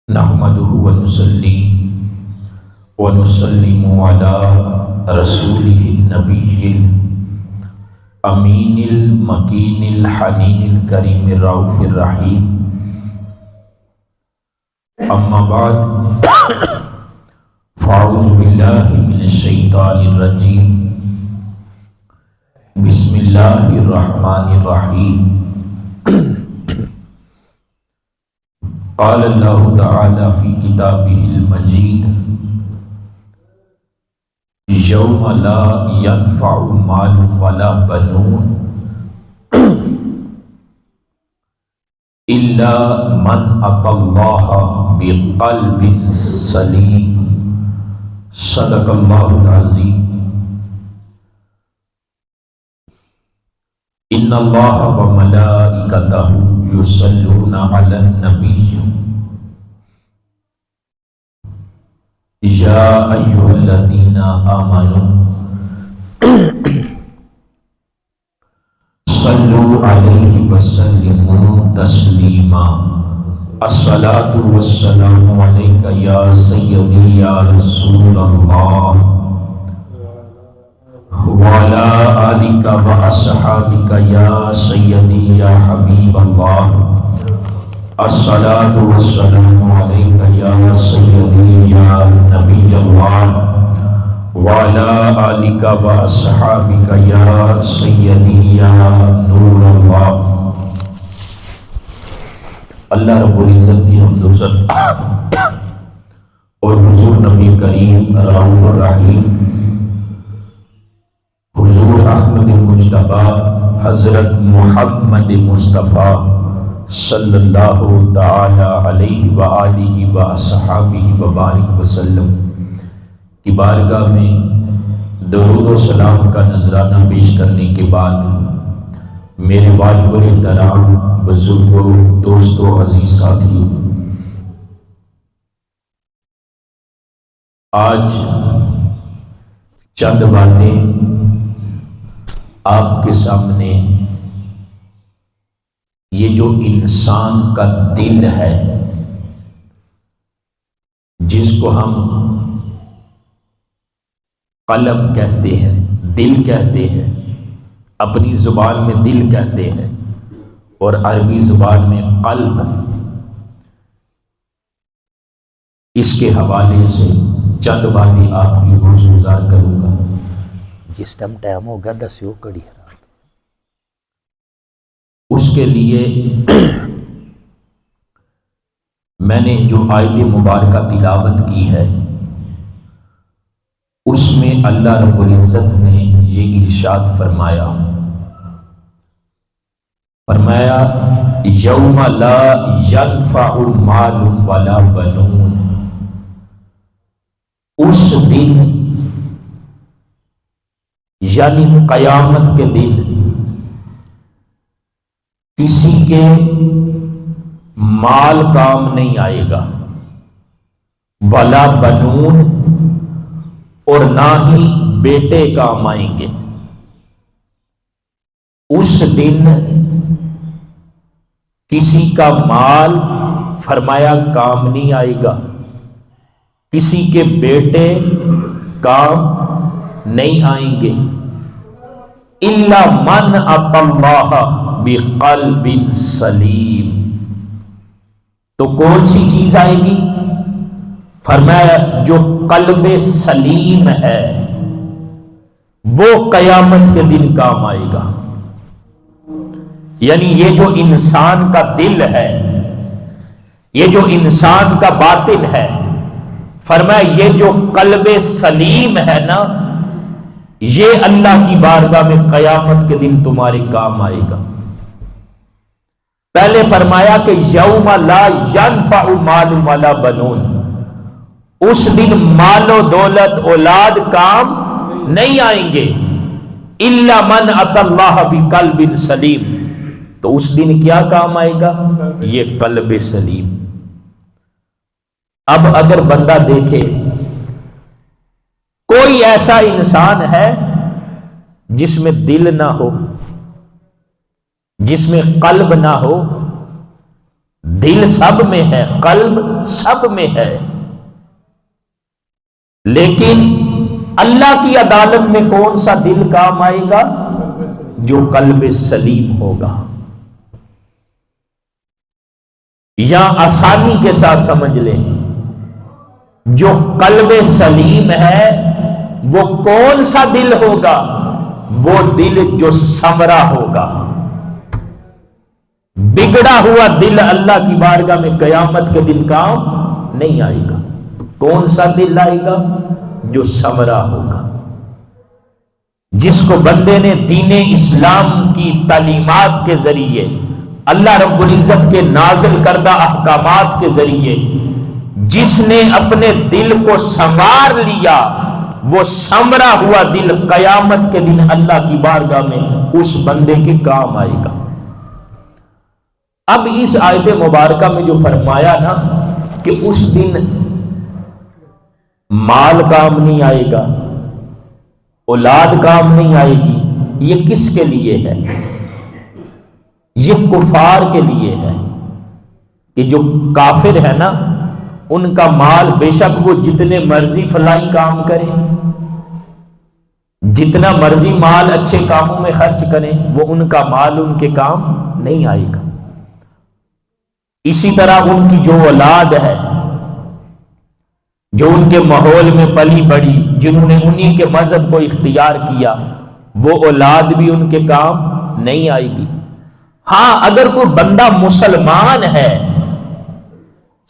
نحمده ونصلي ونسلم على رسوله النبي الأمين المكين الحنين الكريم الرؤوف الرحيم أما بعد فأعوذ بالله من الشيطان الرجيم بسم الله الرحمن الرحيم قال اللہ تعالی فی کتابہ المجید یوم لا ینفع مال ولا بنون الا من اتی اللہ بقلب سلیم صدق اللہ العظیم ان اللہ وملائکتہ یصلون علی النبی یا ایھا الذین آمنوا صلوا علیہ وسلموا تسلیما الصلاۃ والسلام علیک یا سیدی یا رسول اللہ وعلى آلك وأصحابك يا سيدي يا حبيب الله الصلاة والسلام عليك يا سيدي يا نبي الله وعلى آلك وأصحابك يا سيدي يا نور الله. اللہ رب العزت کی حمد و ثنا اور حضور نبی کریم رؤوف الرحیم حضور احمد مجتبی حضرت محمد مصطفیٰ صلی اللہ تعالی علیہ وآلہ وصحابہ وبارک وسلم کی بارگاہ میں درود و سلام کا نذرانہ پیش کرنے کے بعد میرے واجب الاحترام بزرگوں، دوستوں، عزیز ساتھیوں، آج چند باتیں آپ کے سامنے یہ جو انسان کا دل ہے جس کو ہم قلب کہتے ہیں، دل کہتے ہیں، اپنی زبان میں دل کہتے ہیں اور عربی زبان میں قلب، اس کے حوالے سے چند باتیں آپ کی گزار کروں گا. جس ٹائم ہوگا دسیو کڑی ہے. اس کے لیے میں نے جو آیت مبارکہ تلاوت کی ہے اس میں اللہ رب العزت نے یہ ارشاد فرمایا یوم لا ینفع مال ولا بنون، اس دن یعنی قیامت کے دن کسی کے مال کام نہیں آئے گا، ولا بنون، اور نہ ہی بیٹے کام آئیں گے. اس دن کسی کا مال فرمایا کام نہیں آئے گا، کسی کے بیٹے کام نہیں آئیں گے. الا من اتی اللہ بقلب سلیم، تو کون سی چیز آئے گی؟ فرمایا جو قلب سلیم ہے وہ قیامت کے دن کام آئے گا. یعنی یہ جو انسان کا دل ہے، یہ جو انسان کا باطن ہے، فرمایا یہ جو قلب سلیم ہے نا، یہ اللہ کی بارگاہ میں قیامت کے دن تمہارے کام آئے گا. پہلے فرمایا کہ یوم لا ینفع مال ولا بنون، اس دن مال و دولت اولاد کام نہیں آئیں گے. الا من اتی اللہ بقلب سلیم، تو اس دن کیا کام آئے گا؟ یہ قلب سلیم. اب اگر بندہ دیکھے کوئی ایسا انسان ہے جس میں دل نہ ہو، جس میں قلب نہ ہو، دل سب میں ہے، قلب سب میں ہے، لیکن اللہ کی عدالت میں کون سا دل کام آئے گا؟ جو قلب سلیم ہوگا۔ یا آسانی کے ساتھ سمجھ لیں، جو قلب سلیم ہے وہ کون سا دل ہوگا؟ وہ دل جو سمرا ہوگا۔ بگڑا ہوا دل اللہ کی بارگاہ میں قیامت کے دن کام نہیں آئے گا۔ کون سا دل آئے گا؟ جو سمرا ہوگا، جس کو بندے نے دین اسلام کی تعلیمات کے ذریعے، اللہ رب العزت کے نازل کردہ احکامات کے ذریعے جس نے اپنے دل کو سنوار لیا، وہ سمرا ہوا دل قیامت کے دن اللہ کی بارگاہ میں اس بندے کے کام آئے گا۔ اب اس آیت مبارکہ میں جو فرمایا نا کہ اس دن مال کام نہیں آئے گا، اولاد کام نہیں آئے گی، یہ کس کے لیے ہے؟ یہ کفار کے لیے ہے کہ جو کافر ہے نا، ان کا مال بے شک وہ جتنے مرضی فلاحی کام کریں، جتنا مرضی مال اچھے کاموں میں خرچ کریں، وہ ان کا مال ان کے کام نہیں آئے گا۔ اسی طرح ان کی جو اولاد ہے، جو ان کے ماحول میں پلی بڑھی، جنہوں نے انہی کے مذہب کو اختیار کیا، وہ اولاد بھی ان کے کام نہیں آئے گی۔ ہاں، اگر کوئی بندہ مسلمان ہے،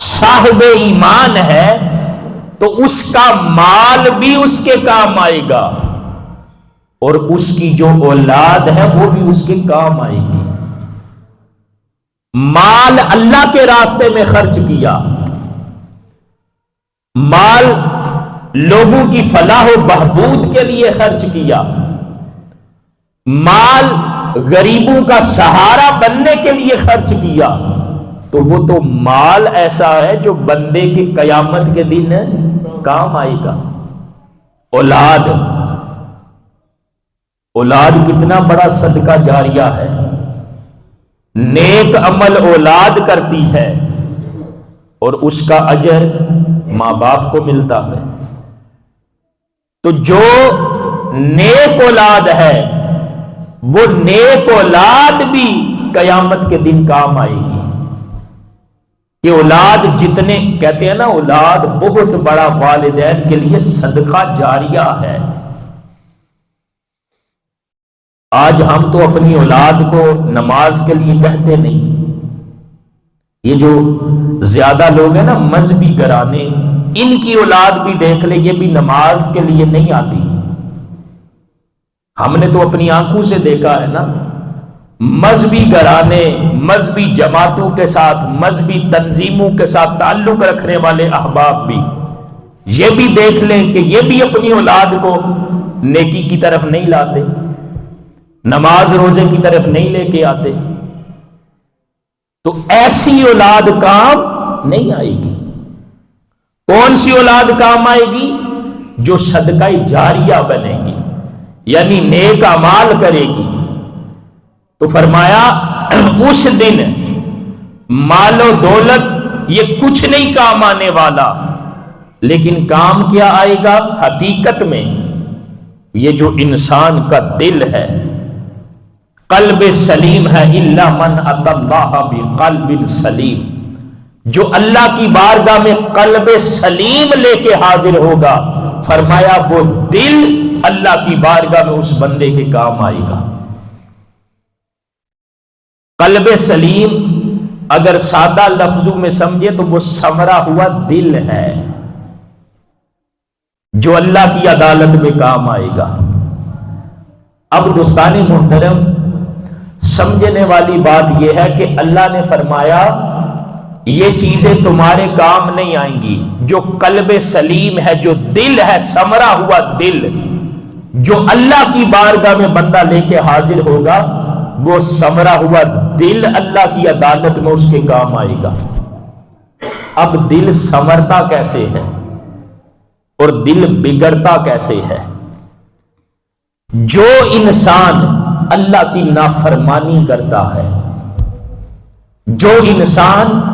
صاحب ایمان ہے، تو اس کا مال بھی اس کے کام آئے گا، اور اس کی جو اولاد ہے وہ بھی اس کے کام آئے گی۔ مال اللہ کے راستے میں خرچ کیا، مال لوگوں کی فلاح و بہبود کے لیے خرچ کیا، مال غریبوں کا سہارا بننے کے لیے خرچ کیا، تو وہ تو مال ایسا ہے جو بندے کی قیامت کے دن کام آئے گا۔ اولاد کتنا بڑا صدقہ جاریہ ہے، نیک عمل اولاد کرتی ہے اور اس کا اجر ماں باپ کو ملتا ہے۔ تو جو نیک اولاد ہے، وہ نیک اولاد بھی قیامت کے دن کام آئے گی۔ کہ اولاد جتنے کہتے ہیں نا، اولاد بہت بڑا والدین کے لیے صدقہ جاریہ ہے۔ آج ہم تو اپنی اولاد کو نماز کے لیے کہتے نہیں۔ یہ جو زیادہ لوگ ہیں نا مذہبی گھرانے، ان کی اولاد بھی دیکھ لیں، یہ بھی نماز کے لیے نہیں آتی۔ ہم نے تو اپنی آنکھوں سے دیکھا ہے نا، مذہبی گھرانے، مذہبی جماعتوں کے ساتھ، مذہبی تنظیموں کے ساتھ تعلق رکھنے والے احباب بھی یہ بھی دیکھ لیں کہ یہ بھی اپنی اولاد کو نیکی کی طرف نہیں لاتے، نماز روزے کی طرف نہیں لے کے آتے۔ تو ایسی اولاد کام نہیں آئے گی۔ کون سی اولاد کام آئے گی؟ جو صدقہ جاریہ بنے گی، یعنی نیک اعمال کرے گی۔ تو فرمایا اس دن مال و دولت یہ کچھ نہیں کام آنے والا، لیکن کام کیا آئے گا؟ حقیقت میں یہ جو انسان کا دل ہے، قلب سلیم ہے، الا من اتى اللہ بقلب سلیم، جو اللہ کی بارگاہ میں قلب سلیم لے کے حاضر ہوگا، فرمایا وہ دل اللہ کی بارگاہ میں اس بندے کے کام آئے گا۔ قلب سلیم اگر سادہ لفظوں میں سمجھے تو وہ سمرا ہوا دل ہے جو اللہ کی عدالت میں کام آئے گا۔ اب دوستان محترم، سمجھنے والی بات یہ ہے کہ اللہ نے فرمایا یہ چیزیں تمہارے کام نہیں آئیں گی۔ جو قلب سلیم ہے، جو دل ہے، سمرا ہوا دل، جو اللہ کی بارگاہ میں بندہ لے کے حاضر ہوگا، وہ سمرا ہوا دل اللہ کی عدالت میں اس کے کام آئے گا۔ اب دل سمرتا کیسے ہے اور دل بگڑتا کیسے ہے؟ جو انسان اللہ کی نافرمانی کرتا ہے، جو انسان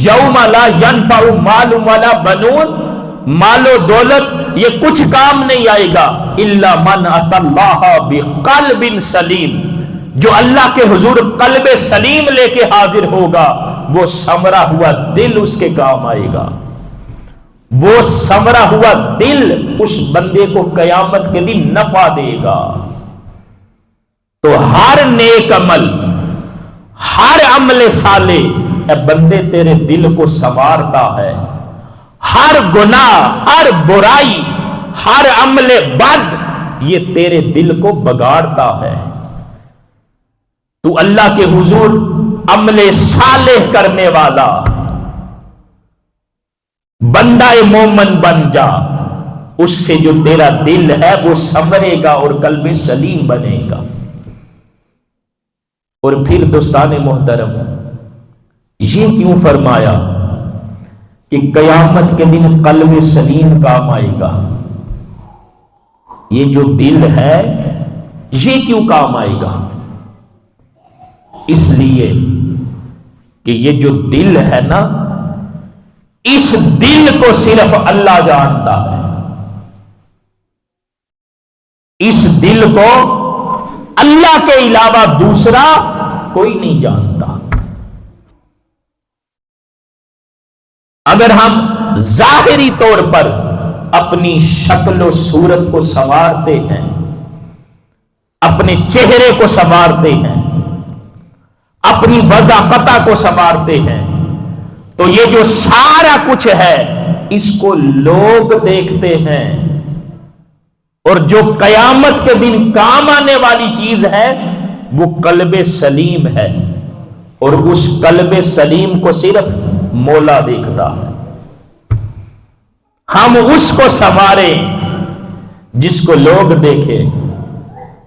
یوم لا ینفع مال ولا بنون، مال و دولت یہ کچھ کام نہیں آئے گا الا من اتى اللہ بقلب سلیم، جو اللہ کے حضور قلب سلیم لے کے حاضر ہوگا وہ سمرا ہوا دل اس کے کام آئے گا۔ وہ سمرا ہوا دل اس بندے کو قیامت کے دن نفع دے گا۔ تو ہر نیک عمل، ہر عمل صالح اے بندے تیرے دل کو سنوارتا ہے، ہر گناہ، ہر برائی، ہر عمل بد یہ تیرے دل کو بگاڑتا ہے۔ تو اللہ کے حضور عمل صالح کرنے والا بندہ مومن بن جا، اس سے جو تیرا دل ہے وہ سنورے گا اور قلب سلیم بنے گا۔ اور پھر دوستان محترم، یہ کیوں فرمایا کہ قیامت کے دن قلب سلیم کام آئے گا؟ یہ جو دل ہے یہ کیوں کام آئے گا؟ اس لیے کہ یہ جو دل ہے نا، اس دل کو صرف اللہ جانتا ہے۔ اس دل کو اللہ کے علاوہ دوسرا کوئی نہیں جانتا۔ اگر ہم ظاہری طور پر اپنی شکل و صورت کو سنوارتے ہیں، اپنے چہرے کو سنوارتے ہیں، اپنی وضاقتہ کو سنوارتے ہیں، تو یہ جو سارا کچھ ہے اس کو لوگ دیکھتے ہیں، اور جو قیامت کے دن کام آنے والی چیز ہے وہ قلب سلیم ہے، اور اس قلب سلیم کو صرف مولا دیکھتا ہے۔ ہم اس کو سنواریں جس کو لوگ دیکھیں،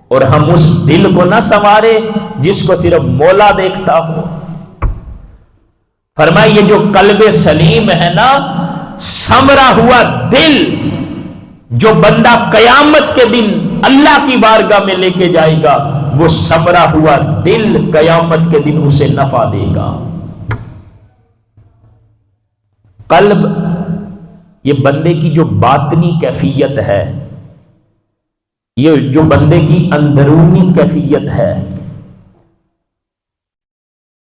اور ہم اس دل کو نہ سنواریں جس کو صرف مولا دیکھتا ہو۔ فرمائے یہ جو قلب سلیم ہے نا، سمرا ہوا دل، جو بندہ قیامت کے دن اللہ کی بارگاہ میں لے کے جائے گا، وہ سمرا ہوا دل قیامت کے دن اسے نفع دے گا۔ قلب یہ بندے کی جو باطنی کیفیت ہے، یہ جو بندے کی اندرونی کیفیت ہے۔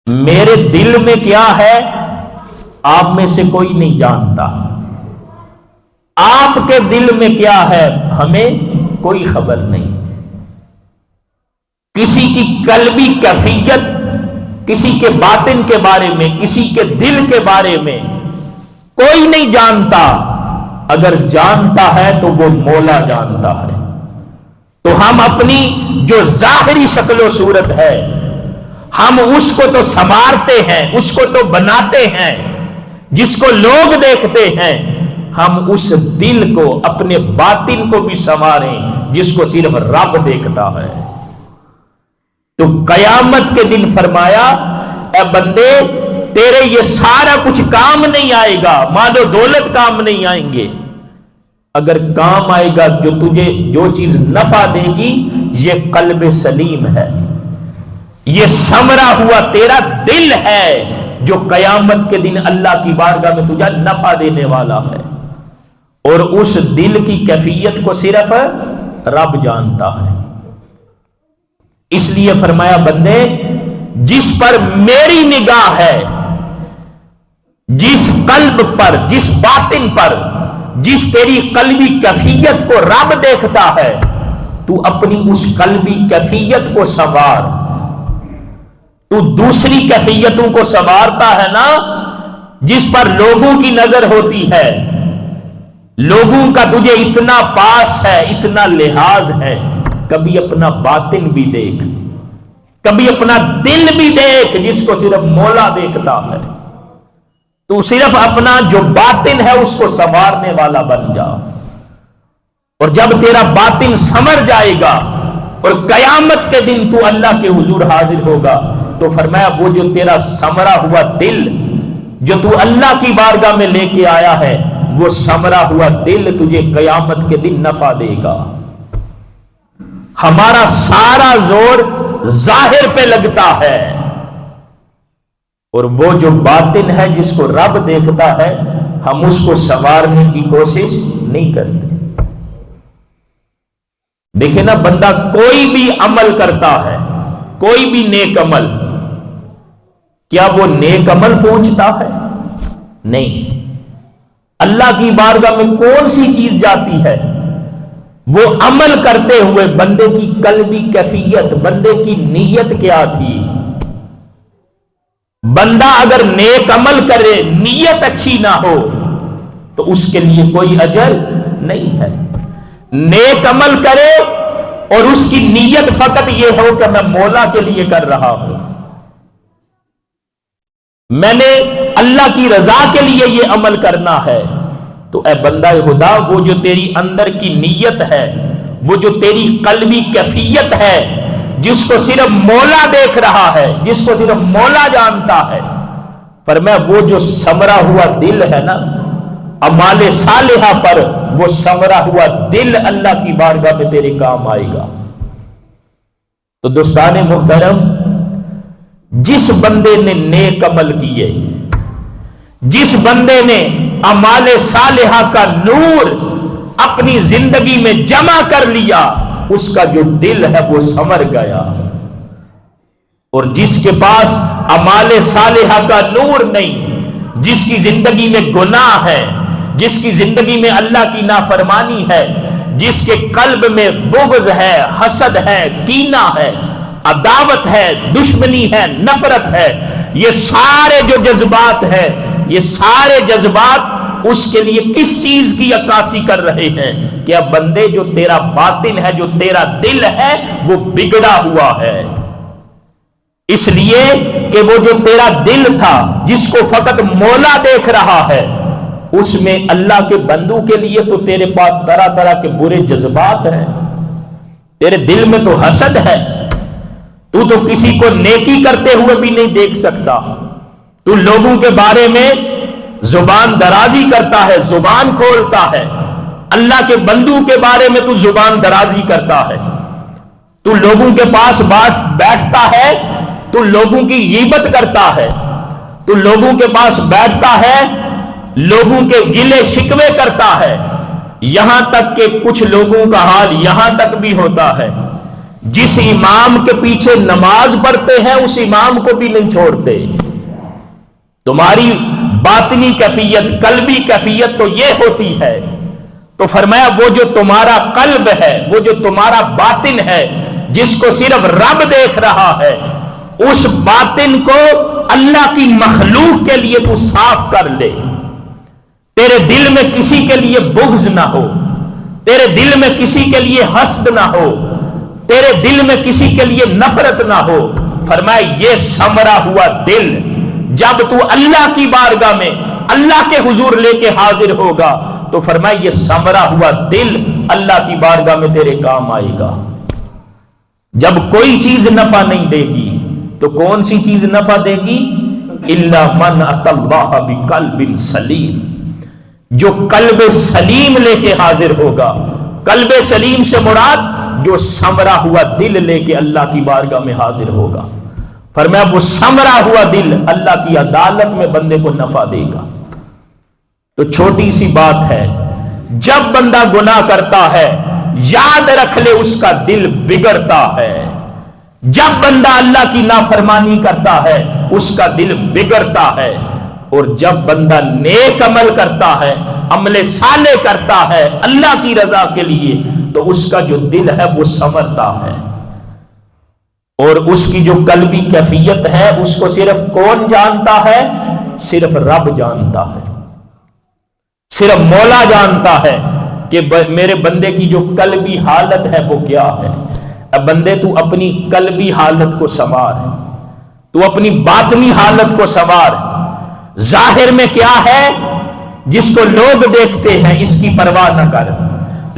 میرے دل میں کیا ہے آپ میں سے کوئی نہیں جانتا، آپ کے دل میں کیا ہے ہمیں کوئی خبر نہیں۔ کسی کی قلبی کیفیت، کسی کے باطن کے بارے میں، کسی کے دل کے بارے میں کوئی نہیں جانتا۔ اگر جانتا ہے تو وہ مولا جانتا ہے۔ تو ہم اپنی جو ظاہری شکل و صورت ہے، ہم اس کو تو سنوارتے ہیں، اس کو تو بناتے ہیں جس کو لوگ دیکھتے ہیں۔ ہم اس دل کو، اپنے باطن کو بھی سنواریں جس کو صرف رب دیکھتا ہے۔ تو قیامت کے دن فرمایا اے بندے تیرے یہ سارا کچھ کام نہیں آئے گا، مال و دولت کام نہیں آئیں گے۔ اگر کام آئے گا جو تجھے جو چیز نفع دے گی، یہ قلب سلیم ہے، یہ سمرا ہوا تیرا دل ہے جو قیامت کے دن اللہ کی بارگاہ میں تجھے نفع دینے والا ہے۔ اور اس دل کی کیفیت کو صرف رب جانتا ہے۔ اس لیے فرمایا بندے جس پر میری نگاہ ہے، جس قلب پر، جس باطن پر، جس تیری قلبی کیفیت کو رب دیکھتا ہے، تو اپنی اس قلبی کیفیت کو سنوار۔ تو دوسری کیفیتوں کو سنوارتا ہے نا، جس پر لوگوں کی نظر ہوتی ہے، لوگوں کا تجھے اتنا پاس ہے، اتنا لحاظ ہے، کبھی اپنا باطن بھی دیکھ، کبھی اپنا دل بھی دیکھ جس کو صرف مولا دیکھتا ہے۔ تو صرف اپنا جو باطن ہے اس کو سنوارنے والا بن جا، اور جب تیرا باطن سنور جائے گا اور قیامت کے دن تو اللہ کے حضور حاضر ہوگا، تو فرمایا وہ جو تیرا سمرا ہوا دل جو تو اللہ کی بارگاہ میں لے کے آیا ہے، وہ سمرا ہوا دل تجھے قیامت کے دن نفع دے گا۔ ہمارا سارا زور ظاہر پہ لگتا ہے، اور وہ جو باطن ہے جس کو رب دیکھتا ہے ہم اس کو سنوارنے کی کوشش نہیں کرتے. دیکھیں نا، بندہ کوئی بھی عمل کرتا ہے، کوئی بھی نیک عمل، کیا وہ نیک عمل پہنچتا ہے؟ نہیں. اللہ کی بارگاہ میں کون سی چیز جاتی ہے؟ وہ عمل کرتے ہوئے بندے کی قلبی کیفیت، بندے کی نیت کیا تھی. بندہ اگر نیک عمل کرے، نیت اچھی نہ ہو تو اس کے لیے کوئی اجر نہیں ہے. نیک عمل کرے اور اس کی نیت فقط یہ ہو کہ میں مولا کے لیے کر رہا ہوں، میں نے اللہ کی رضا کے لیے یہ عمل کرنا ہے، تو اے بندہ خدا، وہ جو تیری اندر کی نیت ہے، وہ جو تیری قلبی کیفیت ہے، جس کو صرف مولا دیکھ رہا ہے، جس کو صرف مولا جانتا ہے، فرمایا وہ جو سمرا ہوا دل ہے نا، اعمال صالحہ پر وہ سمرا ہوا دل اللہ کی بارگاہ میں تیرے کام آئے گا. تو دوستان محترم، جس بندے نے نیک عمل کیے، جس بندے نے اعمال صالحہ کا نور اپنی زندگی میں جمع کر لیا، اس کا جو دل ہے وہ سمر گیا. اور جس کے پاس اعمال صالحہ کا نور نہیں، جس کی زندگی میں گناہ ہے، جس کی زندگی میں اللہ کی نافرمانی ہے، جس کے قلب میں بغض ہے، حسد ہے، کینہ ہے، عداوت ہے، دشمنی ہے، نفرت ہے، یہ سارے جو جذبات ہیں، یہ سارے جذبات اس کے لیے کس چیز کی عکاسی کر رہے ہیں کہ اب بندے جو تیرا باطن ہے، جو تیرا دل ہے، وہ بگڑا ہوا ہے. اس لیے کہ وہ جو تیرا دل تھا، جس کو فقط مولا دیکھ رہا ہے، اس میں اللہ کے بندوں کے لیے تو تیرے پاس طرح طرح کے برے جذبات ہیں. تیرے دل میں تو حسد ہے، تو کسی کو نیکی کرتے ہوئے بھی نہیں دیکھ سکتا. تو لوگوں کے بارے میں زبان درازی کرتا ہے، زبان کھولتا ہے. اللہ کے بندوں کے بارے میں تو زبان درازی کرتا ہے. تو لوگوں کے پاس بیٹھتا ہے، تو لوگوں کی غیبت کرتا ہے. تو لوگوں کے پاس بیٹھتا ہے، لوگوں کے گلے شکوے کرتا ہے. یہاں تک کہ کچھ لوگوں کا حال یہاں تک بھی ہوتا ہے، جس امام کے پیچھے نماز پڑھتے ہیں اس امام کو بھی نہیں چھوڑتے. تمہاری باطنی کیفیت، قلبی کیفیت تو یہ ہوتی ہے. تو فرمایا وہ جو تمہارا قلب ہے، وہ جو تمہارا باطن ہے، جس کو صرف رب دیکھ رہا ہے، اس باطن کو اللہ کی مخلوق کے لیے تو صاف کر لے. تیرے دل میں کسی کے لیے بغض نہ ہو، تیرے دل میں کسی کے لیے حسد نہ ہو، تیرے دل میں کسی کے لیے نفرت نہ ہو. فرمایا یہ سمرا ہوا دل جب تو اللہ کی بارگاہ میں اللہ کے حضور لے کے حاضر ہوگا، تو فرمایا یہ سمرا ہوا دل اللہ کی بارگاہ میں تیرے کام آئے گا. جب کوئی چیز نفع نہیں دے گی تو کون سی چیز نفع دے گی؟ الا من اتى الله بقلب سلیم. جو قلب سلیم لے کے حاضر ہوگا. قلب سلیم سے مراد جو سمرا ہوا دل لے کے اللہ کی بارگاہ میں حاضر ہوگا. فرمایا وہ سمرا ہوا دل اللہ کی عدالت میں بندے کو نفع دے گا. تو چھوٹی سی بات ہے، جب بندہ گناہ کرتا ہے یاد رکھ لے اس کا دل بگڑتا ہے. جب بندہ اللہ کی نافرمانی کرتا ہے اس کا دل بگڑتا ہے. اور جب بندہ نیک عمل کرتا ہے، عمل صالح کرتا ہے اللہ کی رضا کے لیے، تو اس کا جو دل ہے وہ سنورتا ہے. اور اس کی جو قلبی کیفیت ہے اس کو صرف کون جانتا ہے؟ صرف رب جانتا ہے، صرف مولا جانتا ہے کہ میرے بندے کی جو قلبی حالت ہے وہ کیا ہے. اب بندے تو اپنی قلبی حالت کو سنوار، تو اپنی باطنی حالت کو سنوار. ظاہر میں کیا ہے جس کو لوگ دیکھتے ہیں اس کی پرواہ نہ کر.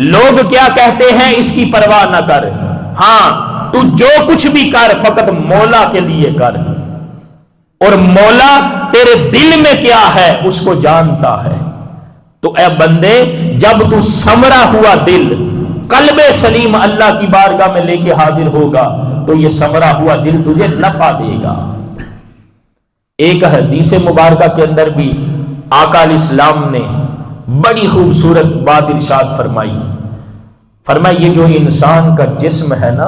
لوگ کیا کہتے ہیں اس کی پرواہ نہ کر. ہاں تو جو کچھ بھی کر فقط مولا کے لیے کر. اور مولا تیرے دل میں کیا ہے اس کو جانتا ہے. تو اے بندے جب تو سمرا ہوا دل، قلب سلیم اللہ کی بارگاہ میں لے کے حاضر ہوگا تو یہ سمرا ہوا دل تجھے نفع دے گا. ایک حدیث مبارکہ کے اندر بھی آقا علیہ السلام نے بڑی خوبصورت بات ارشاد فرمائی. فرمایا یہ جو انسان کا جسم ہے نا،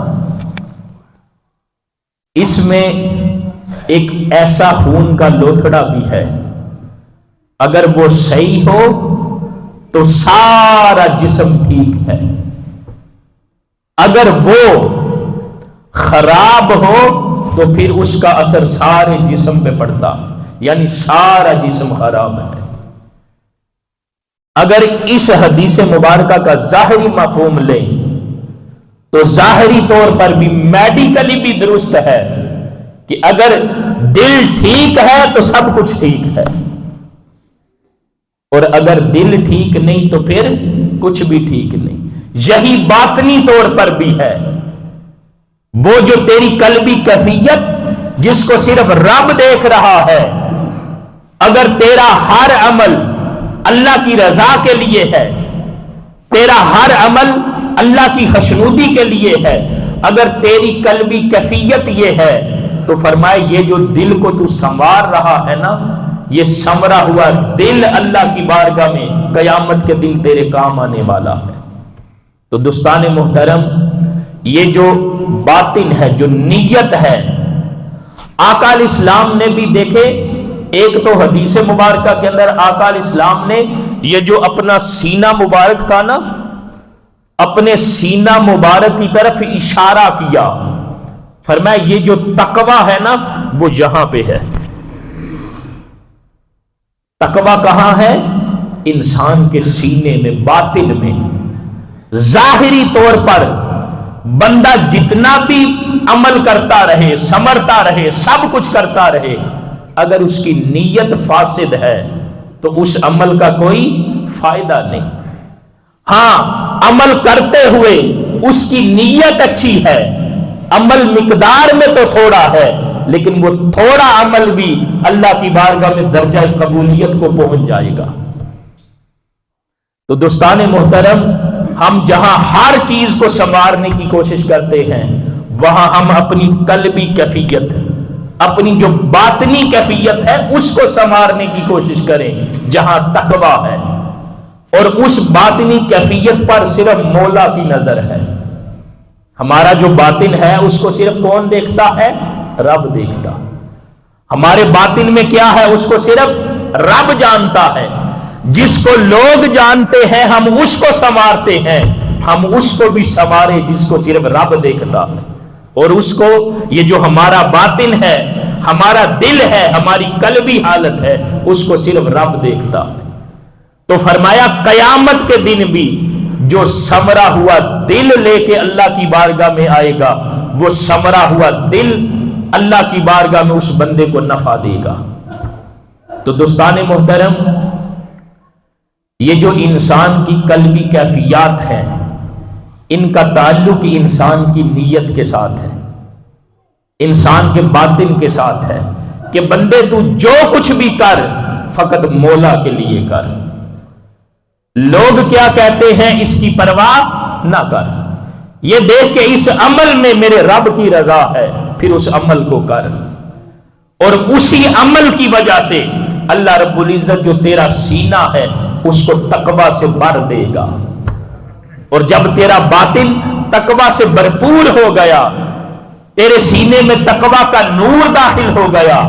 اس میں ایک ایسا خون کا لوتھڑا بھی ہے، اگر وہ صحیح ہو تو سارا جسم ٹھیک ہے، اگر وہ خراب ہو تو پھر اس کا اثر سارے جسم پہ پڑتا، یعنی سارا جسم خراب ہے. اگر اس حدیث مبارکہ کا ظاہری مفہوم لیں تو ظاہری طور پر بھی میڈیکلی بھی درست ہے کہ اگر دل ٹھیک ہے تو سب کچھ ٹھیک ہے، اور اگر دل ٹھیک نہیں تو پھر کچھ بھی ٹھیک نہیں. یہی باطنی طور پر بھی ہے. وہ جو تیری قلبی کیفیت جس کو صرف رب دیکھ رہا ہے، اگر تیرا ہر عمل اللہ کی رضا کے لیے ہے، تیرا ہر عمل اللہ کی خوشنودی کے لیے ہے، اگر تیری قلبی کیفیت یہ ہے تو فرمائے یہ جو دل کو تو سنوار رہا ہے نا، یہ سمرا ہوا دل اللہ کی بارگاہ میں قیامت کے دن تیرے کام آنے والا ہے. تو دوستان محترم، یہ جو باطن ہے، جو نیت ہے، آقا علیہ السلام نے بھی دیکھے. ایک تو حدیث مبارکہ کے اندر آقا علیہ السلام نے یہ جو اپنا سینہ مبارک تھا نا، اپنے سینہ مبارک کی طرف اشارہ کیا. فرمایا یہ جو تقوی ہے نا وہ یہاں پہ ہے. تقوی کہاں ہے؟ انسان کے سینے میں، باطن میں. ظاہری طور پر بندہ جتنا بھی عمل کرتا رہے، سمرتا رہے، سب کچھ کرتا رہے، اگر اس کی نیت فاسد ہے تو اس عمل کا کوئی فائدہ نہیں. ہاں، عمل کرتے ہوئے اس کی نیت اچھی ہے، عمل مقدار میں تو تھوڑا ہے، لیکن وہ تھوڑا عمل بھی اللہ کی بارگاہ میں درجہ قبولیت کو پہنچ جائے گا. تو دوستان محترم، ہم جہاں ہر چیز کو سنوارنے کی کوشش کرتے ہیں، وہاں ہم اپنی قلبی کیفیت، اپنی جو باطنی کیفیت ہے اس کو سنوارنے کی کوشش کریں جہاں تقویٰ ہے. اور اس باطنی کیفیت پر صرف مولا کی نظر ہے. ہمارا جو باطن ہے اس کو صرف کون دیکھتا ہے؟ رب دیکھتا. ہمارے باطن میں کیا ہے اس کو صرف رب جانتا ہے. جس کو لوگ جانتے ہیں ہم اس کو سنوارتے ہیں، ہم اس کو بھی سنوارے جس کو صرف رب دیکھتا ہے. اور اس کو، یہ جو ہمارا باطن ہے، ہمارا دل ہے، ہماری قلبی حالت ہے، اس کو صرف رب دیکھتا ہے. تو فرمایا قیامت کے دن بھی جو سمرا ہوا دل لے کے اللہ کی بارگاہ میں آئے گا، وہ سمرا ہوا دل اللہ کی بارگاہ میں اس بندے کو نفع دے گا. تو دوستان محترم، یہ جو انسان کی قلبی کیفیات ہیں، ان کا تعلق انسان کی نیت کے ساتھ ہے، انسان کے باطن کے ساتھ ہے کہ بندے تو جو کچھ بھی کر فقط مولا کے لیے کر. لوگ کیا کہتے ہیں اس کی پرواہ نہ کر، یہ دیکھ کہ اس عمل میں میرے رب کی رضا ہے، پھر اس عمل کو کر. اور اسی عمل کی وجہ سے اللہ رب العزت جو تیرا سینہ ہے اس کو تقوی سے بھر دے گا. اور جب تیرا باطن تقوی سے بھرپور ہو گیا، تیرے سینے میں تقوی کا نور داخل ہو گیا،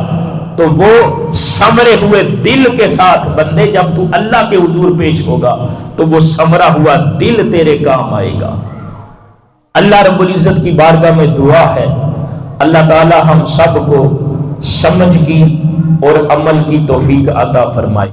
تو وہ سمرے ہوئے دل کے ساتھ بندے جب تو اللہ کے حضور پیش ہوگا تو وہ سمرا ہوا دل تیرے کام آئے گا. اللہ رب العزت کی بارگاہ میں دعا ہے، اللہ تعالی ہم سب کو سمجھ کی اور عمل کی توفیق عطا فرمائے.